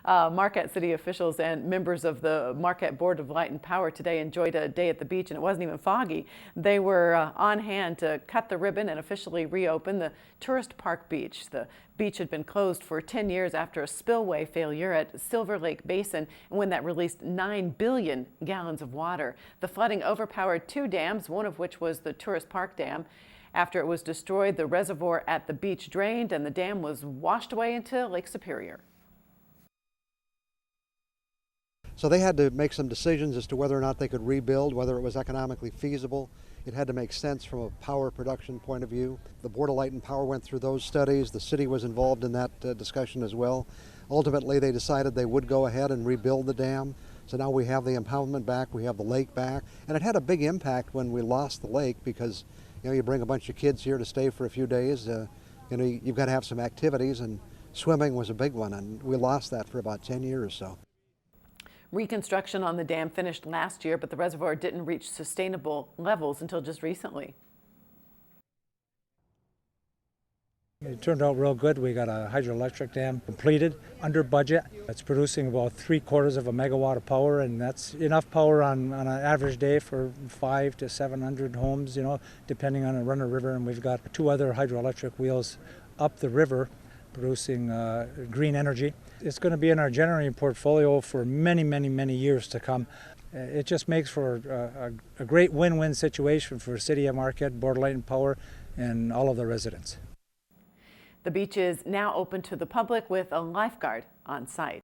Marquette city officials and members of the Marquette Board of Light and Power today enjoyed a day at the beach, and it wasn't even foggy. They were on hand to cut the ribbon and officially reopen the Tourist Park Beach. The beach had been closed for 10 years after a spillway failure at Silver Lake Basin, and when that released 9 billion gallons of water. The flooding overpowered two dams, one of which was the Tourist Park Dam. After it was destroyed, the reservoir at the beach drained and the dam was washed away into Lake Superior. So they had to make some decisions as to whether or not they could rebuild, whether it was economically feasible. It had to make sense from a power production point of view. The Board of Light and Power went through those studies. The city was involved in that discussion as well. Ultimately, they decided they would go ahead and rebuild the dam. So now we have the impoundment back, we have the lake back. And it had a big impact when we lost the lake because you bring a bunch of kids here to stay for a few days. You've got to have some activities, and swimming was a big one, and we lost that for about 10 years or so. Reconstruction on the dam finished last year, but the reservoir didn't reach sustainable levels until just recently. It turned out real good. We got a hydroelectric dam completed under budget. It's producing about 3/4 of a megawatt of power, and that's enough power on an average day for 500 to 700 homes, depending on a Runner River. And we've got two other hydroelectric wheels up the river producing green energy. It's going to be in our generating portfolio for many, many, many years to come. It just makes for a great win-win situation for City of Marquette, Board of Light and Power, and all of the residents. The beach is now open to the public with a lifeguard on site.